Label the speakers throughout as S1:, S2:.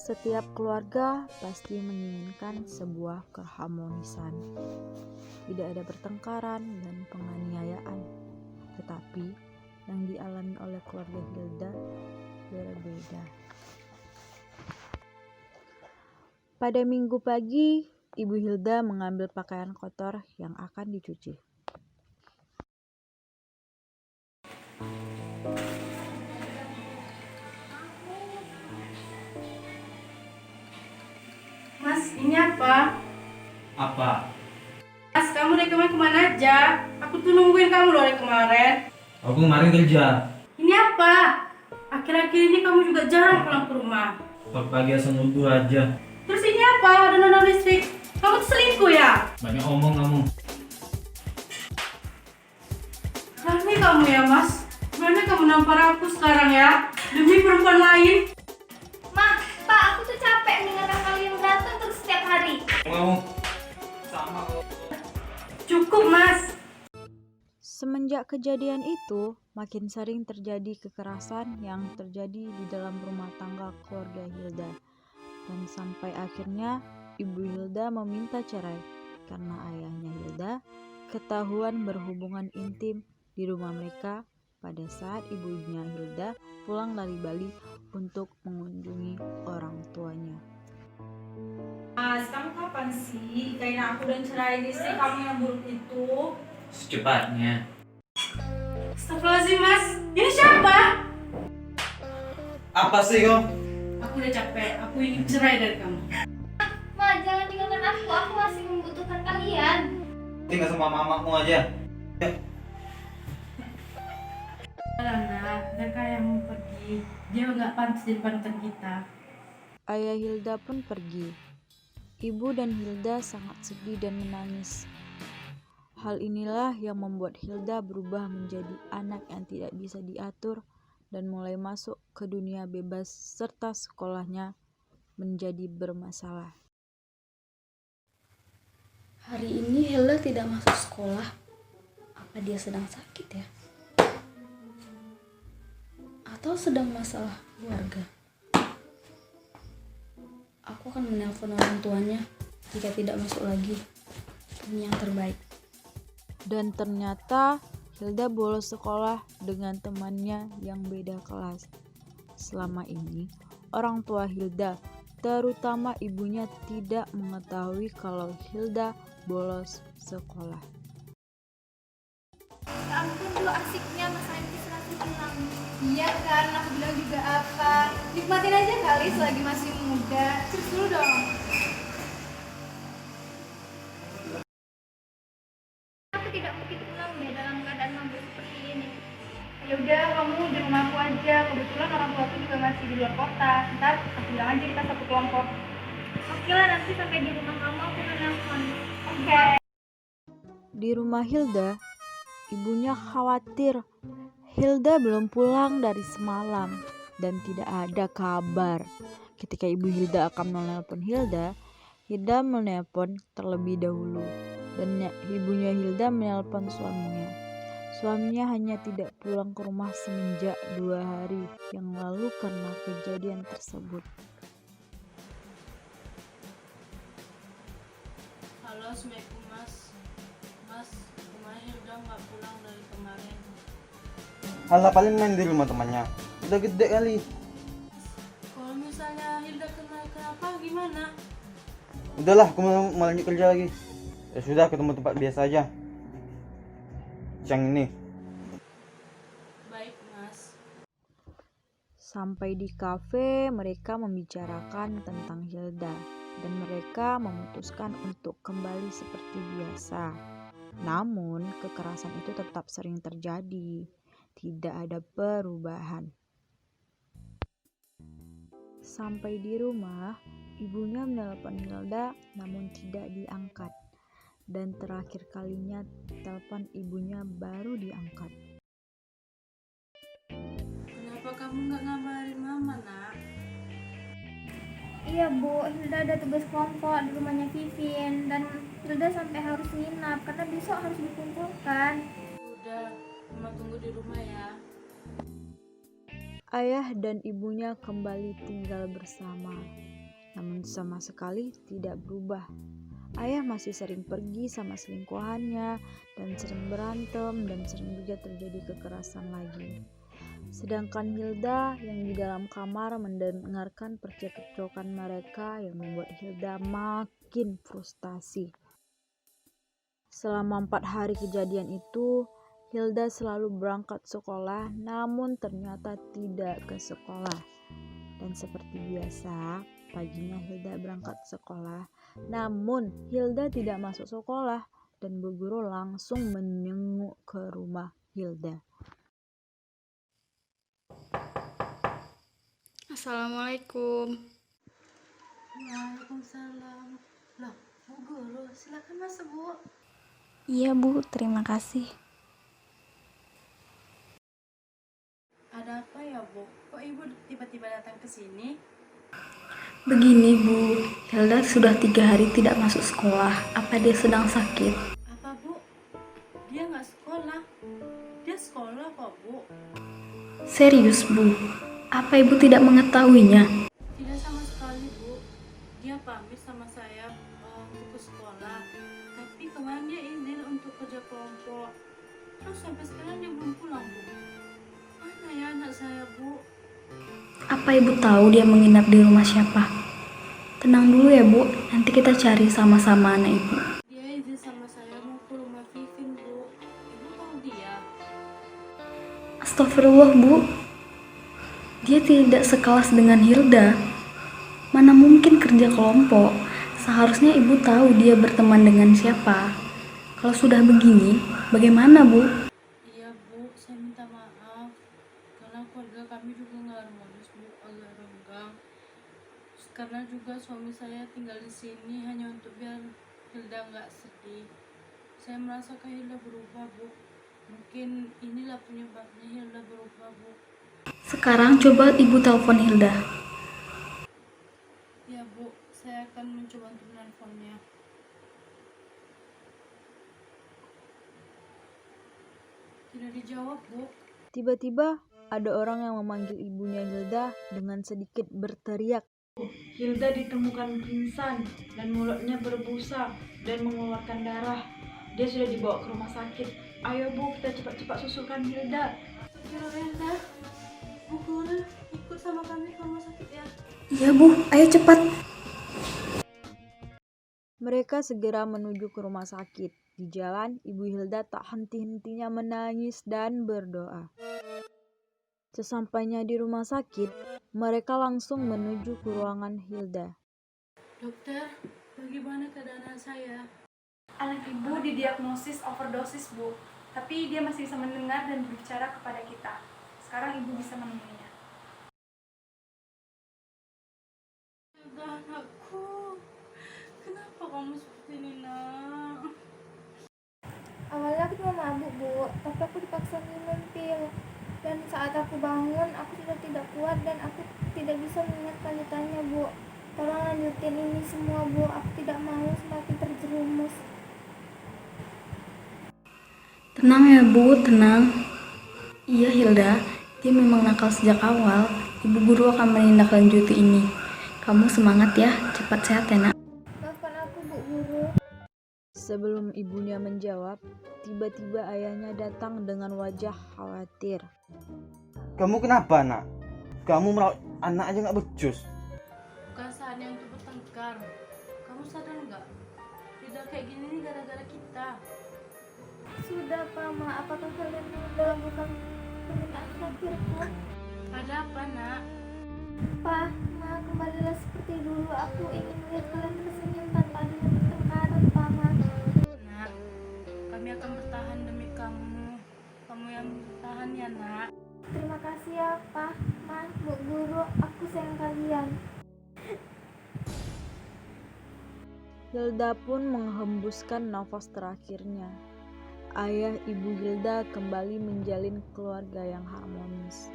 S1: Setiap keluarga pasti menginginkan sebuah keharmonisan. Tidak ada pertengkaran dan penganiayaan. Tetapi yang dialami oleh keluarga Hilda berbeda. Pada minggu pagi, Ibu Hilda mengambil pakaian kotor yang akan dicuci.
S2: Mas, ini apa?
S3: Apa?
S2: Mas, kamu dari kemarin kemana aja? Aku tuh nungguin kamu loh dari kemarin.
S3: Aku kemarin kerja.
S2: Ini apa? Akhir-akhir ini kamu juga jarang pulang ke rumah.
S3: Pagi asal nuduh aja.
S2: Terus ini apa? Ada nono listrik. Kamu tuh selingkuh ya?
S3: Banyak omong kamu.
S2: Berani kamu ya, Mas? Berani kamu nampar aku sekarang ya? Demi perempuan lain?
S4: Mah, Pak, aku tuh capek mendengar kalian berantem terus setiap hari.
S3: Kamu sama kamu.
S2: Cukup, Mas.
S1: Semenjak kejadian itu, makin sering terjadi kekerasan yang terjadi di dalam rumah tangga keluarga Hilda. Dan sampai akhirnya Ibu Hilda meminta cerai karena ayahnya Hilda ketahuan berhubungan intim di rumah mereka pada saat ibunya Hilda pulang dari Bali untuk mengunjungi orang tuanya.
S2: Mas, kamu kapan sih kayak aku dan cerai istri kamu yang buruk itu?
S3: Secepatnya.
S2: Astagfirullahaladzim, Mas. Ini siapa?
S3: Apa sih kau?
S2: Aku udah capek. Aku ingin cerai dari kamu.
S4: Ma, jangan tinggalkan aku masih membutuhkan kalian.
S3: Tinggal sama mamamu aja.
S2: Lana, mereka yang mau pergi. Dia nggak pantas jadi panutan kita.
S1: Ayah Hilda pun pergi. Ibu dan Hilda sangat sedih dan menangis. Hal inilah yang membuat Hilda berubah menjadi anak yang tidak bisa diatur dan mulai masuk ke dunia bebas serta sekolahnya menjadi bermasalah.
S5: Hari ini Hilda tidak masuk sekolah. Apa dia sedang sakit ya? Atau sedang masalah keluarga? Aku akan menelpon orang tuanya jika tidak masuk lagi. Ini yang terbaik.
S1: Dan ternyata Hilda bolos sekolah dengan temannya yang beda kelas. Selama ini, orang tua Hilda, terutama ibunya, tidak mengetahui kalau Hilda bolos sekolah.
S4: Ya ampun, dulu asiknya Mas Andi langsung hilang. Iya kan, aku bilang juga apa. Nikmatin aja kali selagi masih muda. Terus dulu dong. Aku tidak mungkin pulang deh dalam keadaan mabuk seperti ini. Ya udah, kamu di rumah aku aja. Kebetulan orang tua aku juga masih di luar kota. Ntar aku bilang aja kita satu kelompok. Oke lah, nanti sampai di rumah kamu aku nelfon. Oke.
S1: Di rumah Hilda, ibunya khawatir Hilda belum pulang dari semalam dan tidak ada kabar. Ketika Ibu Hilda akan menelpon Hilda, Hilda menelpon terlebih dahulu dan ibunya Hilda menelpon suaminya. Suaminya hanya tidak pulang ke rumah semenjak 2 hari yang lalu karena kejadian tersebut.
S2: Halo, Assalamualaikum, Mas. Mas, kemarin Hilda nggak pulang dari kemarin.
S6: Alah, paling main di rumah temannya. Udah gede kali.
S2: Kalau misalnya Hilda kenapa gimana?
S6: Udahlah, aku mau lanjut kerja lagi. Ya sudah, ketemu tempat biasa aja. Siang ini.
S2: Baik, Mas.
S1: Sampai di kafe, mereka membicarakan tentang Hilda dan mereka memutuskan untuk kembali seperti biasa. Namun, kekerasan itu tetap sering terjadi. Tidak ada perubahan. Sampai di rumah, ibunya menelpon Hilda namun tidak diangkat. Dan terakhir kalinya telepon ibunya baru diangkat.
S2: Kenapa kamu nggak ngabarin Mama, Nak?
S4: Iya Bu, Hilda ada tugas kelompok di rumahnya Vivin dan Hilda sampai harus nginap karena besok harus dikumpulkan.
S2: Udah, Mama tunggu di rumah ya.
S1: Ayah dan ibunya kembali tinggal bersama, namun sama sekali tidak berubah. Ayah masih sering pergi sama selingkuhannya dan sering berantem dan sering juga terjadi kekerasan lagi. Sedangkan Hilda yang di dalam kamar mendengarkan percekcokan mereka yang membuat Hilda makin frustasi. Selama 4 hari kejadian itu, Hilda selalu berangkat sekolah namun ternyata tidak ke sekolah. Dan seperti biasa, paginya Hilda berangkat sekolah, namun Hilda tidak masuk sekolah dan Bu Guru langsung menyenguk ke rumah Hilda.
S2: Assalamualaikum. Waalaikumsalam. Loh, Bu Guru, silakan masuk, Bu.
S5: Iya Bu, terima kasih.
S2: Ada apa ya, Bu? Kok Ibu tiba-tiba datang ke sini?
S5: Begini Bu, Hilda sudah 3 hari tidak masuk sekolah. Apa dia sedang sakit?
S2: Apa, Bu? Dia nggak sekolah. Dia sekolah kok, Bu.
S5: Serius Bu, apa Ibu tidak mengetahuinya?
S2: Tidak sama sekali, Bu. Dia pamit sama saya untuk ke sekolah. Tapi kemarin dia izin untuk kerja kelompok. Terus sampai sekarang dia belum pulang, Bu. Mana ya anak saya, Bu?
S5: Apa Ibu tahu dia menginap di rumah siapa? Tenang dulu ya Bu, nanti kita cari sama-sama anak Ibu.
S2: Dia izin sama saya mau ke rumah Vivin, Bu. Ibu tahu dia?
S5: Astagfirullah Bu, dia tidak sekelas dengan Hilda. Mana mungkin kerja kelompok? Seharusnya Ibu tahu dia berteman dengan siapa. Kalau sudah begini, bagaimana Bu?
S2: Iya, Bu, saya minta maaf. Karena keluarga kami juga nggak harmonis, Bu, agak renggang. Karena juga suami saya tinggal di sini hanya untuk biar Hilda nggak sedih. Saya merasakan Hilda berubah, Bu. Mungkin inilah penyebabnya Hilda berubah, Bu.
S5: Sekarang coba Ibu telepon Hilda.
S2: Ya, Bu, saya akan mencoba untuk menelponnya. Tidak dijawab, Bu.
S1: Tiba-tiba ada orang yang memanggil ibunya Hilda dengan sedikit berteriak.
S7: Hilda ditemukan pingsan dan mulutnya berbusa dan mengeluarkan darah. Dia sudah dibawa ke rumah sakit. Ayo Bu, kita cepat-cepat susulkan Hilda.
S2: Hilda, Bu Guru, ikut sama kami ke rumah sakit ya.
S5: Iya Bu, ayo cepat.
S1: Mereka segera menuju ke rumah sakit. Di jalan, Ibu Hilda tak henti-hentinya menangis dan berdoa. Sesampainya di rumah sakit, mereka langsung menuju ke ruangan Hilda.
S2: Dokter, bagaimana keadaan anak saya?
S4: Anak ibu didiagnosis overdosis, Bu. Tapi dia masih bisa mendengar dan berbicara kepada kita. Sekarang ibu bisa menemuinya.
S2: Hilda, anakku. Kenapa kamu seperti ini, Nak?
S8: Awalnya aku cuma mabuk, Bu, tapi aku dipaksa minum pil. Dan saat aku bangun, aku sudah tidak kuat dan aku tidak bisa mengingat lanjutannya, Bu. Tolong lanjutin ini semua, Bu. Aku tidak mau semakin terjerumus.
S5: Tenang ya Bu, tenang. Iya Hilda, dia memang nakal sejak awal. Ibu Guru akan menindaklanjuti ini. Kamu semangat ya, cepat sehat ya Nak.
S8: Maafkan aku, Bu Guru.
S1: Sebelum ibunya menjawab, tiba-tiba ayahnya datang dengan wajah khawatir.
S6: Kamu kenapa nak? Kamu merawat anak aja nggak becus.
S2: Bukan saatnya untuk bertengkar. Kamu sadar nggak? Tidak kayak gini nih gara-gara kita.
S8: Sudah, Pak, Ma. Apakah kalian sudah melakukan permintaan terakhirku?
S2: Ada apa, Nak?
S8: Pak, Ma, kembalilah seperti dulu. Aku ingin melihat kalian tersenyum tanpa adanya pertengkaran, Pak, Ma.
S2: Nak, kami akan bertahan demi kamu. Kamu yang bertahan ya, Nak.
S8: Terima kasih ya, Pak, Ma, Bu Guru. Aku sayang kalian.
S1: Hilda pun menghembuskan nafas terakhirnya. Ayah ibu Hilda kembali menjalin keluarga yang harmonis.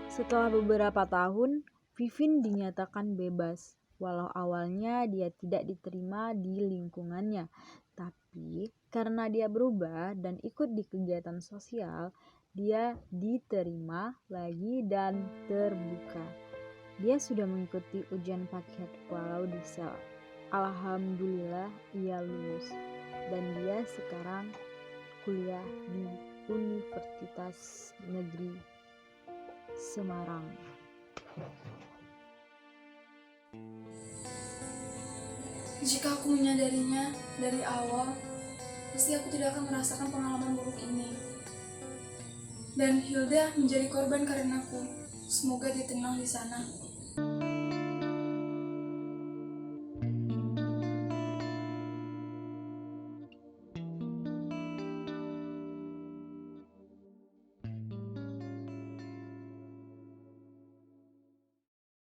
S1: Setelah beberapa tahun, Vivin dinyatakan bebas. Walau awalnya dia tidak diterima di lingkungannya, tapi karena dia berubah dan ikut di kegiatan sosial, dia diterima lagi dan terbuka. Dia sudah mengikuti ujian paket walau di sel. Alhamdulillah ia lulus dan dia sekarang kuliah di Universitas Negeri Semarang.
S9: Jika aku menyadarinya dari awal, pasti aku tidak akan merasakan pengalaman buruk ini. Dan Hilda menjadi korban karenaku. Semoga dia tenang di sana.